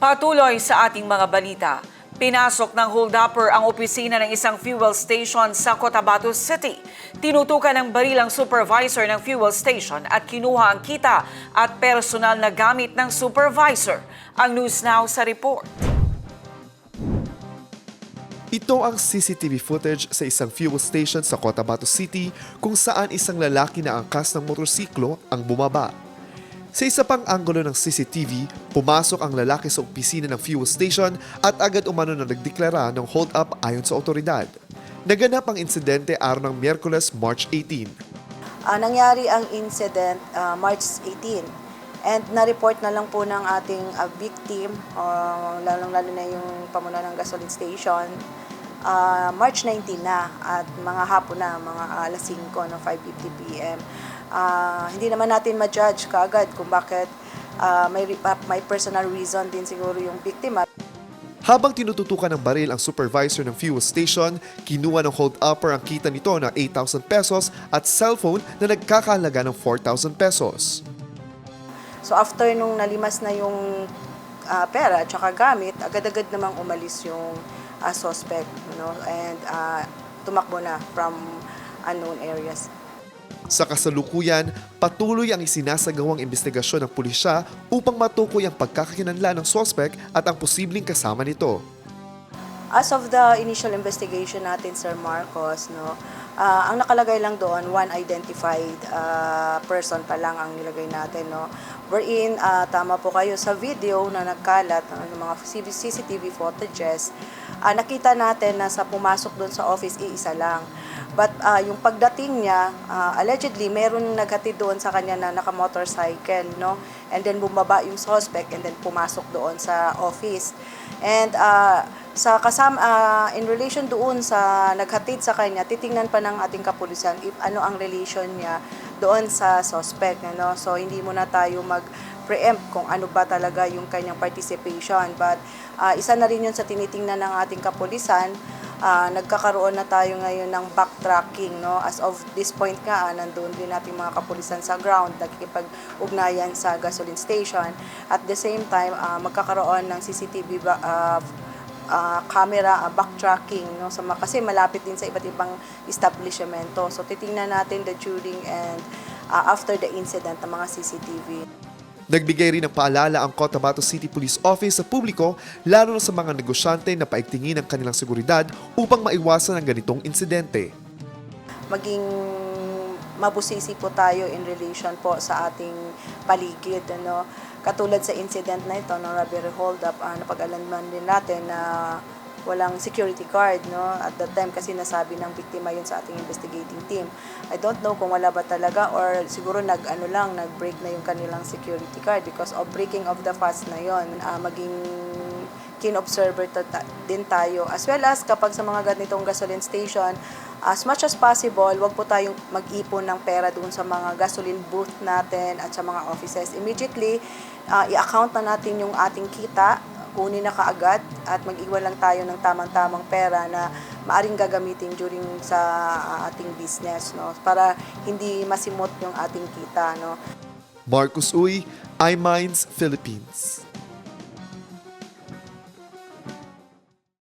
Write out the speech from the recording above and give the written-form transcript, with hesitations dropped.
Patuloy sa ating mga balita. Pinasok ng hold-upper ang opisina ng isang fuel station sa Cotabato City. Tinutukan ng baril ang supervisor ng fuel station at kinuha ang kita at personal na gamit ng supervisor. Ang News Now sa report. Ito ang CCTV footage sa isang fuel station sa Cotabato City kung saan isang lalaki na angkas ng motorsiklo ang bumaba. Sa isa pang anggulo ng CCTV, pumasok ang lalaki sa opisina ng fuel station at agad umano na nagdeklara ng hold-up ayon sa otoridad. Naganap ang insidente araw ng Miyerkules, March 18. Nangyari ang incident March 18 and na-report na lang po ng ating victim, lalong-lalo na yung pamuno ng gasoline station, March 19 na at mga hapon na, mga alas 5, no, 5:50 p.m. Hindi naman natin ma-judge kaagad kung bakit may personal reason din siguro yung biktima. Habang tinututukan ng baril ang supervisor ng fuel station, kinuha ng hold-upper ang kita nito na 8,000 pesos at cellphone na nagkakahalaga ng 4,000 pesos. So after nung nalimas na yung pera at saka gamit, agad-agad namang umalis yung suspect, and tumakbo na from unknown areas. Sa kasalukuyan, patuloy ang isinasagawang investigasyon ng pulisya upang matukoy ang pagkakakinanlan ng suspect at ang posibleng kasama nito. As of the initial investigation natin, Sir Marcos, ang nakalagay lang doon, one identified person pa lang ang nilagay natin. Wherein, tama po kayo, sa video na nagkalat ng mga CCTV footages, nakita natin na sa pumasok doon sa office, iisa lang. But yung pagdating niya, allegedly, meron naghatid doon sa kanya na naka-motorcycle, and then bumaba yung suspect and then pumasok doon sa office. And sa in relation doon sa naghatid sa kanya, titingnan pa ng ating kapulisan if ano ang relation niya doon sa suspect. So hindi muna tayo mag-preempt kung ano ba talaga yung kanyang participation. But isa na rin yun sa tinitingnan ng ating kapulisan. Nagkakaroon na tayo ngayon ng backtracking. As of this point nga, nandun din natin mga kapulisan sa ground, nagkikipag-ugnayan sa gasoline station. At the same time, magkakaroon ng CCTV camera backtracking, kasi malapit din sa iba't ibang establishmento. So titingnan natin the during and after the incident ng mga CCTV. Nagbigay rin ng paalala ang Cotabato City Police Office sa publiko, lalo na sa mga negosyante na paigtingin ang kanilang seguridad upang maiwasan ang ganitong insidente. Maging mabusisi po tayo in relation po sa ating paligid. Katulad sa incident na ito, robbery hold-up, napag-alanman din natin na walang security card. At that time kasi nasabi ng biktima yun sa ating investigating team. I don't know kung wala ba talaga or siguro nag-break na yung kanilang security card because of breaking of the fast na yun. Maging keen observer din tayo. As well as kapag sa mga ganitong gasoline station, as much as possible, wag po tayong mag-ipon ng pera doon sa mga gasoline booth natin at sa mga offices. Immediately, i-account na natin yung ating kita, kunin na kaagad at mag-iwan lang tayo ng tamang-tamang pera na maaring gagamitin during sa ating business, para hindi masimot yung ating kita. Marcus Uy, iMinds Philippines.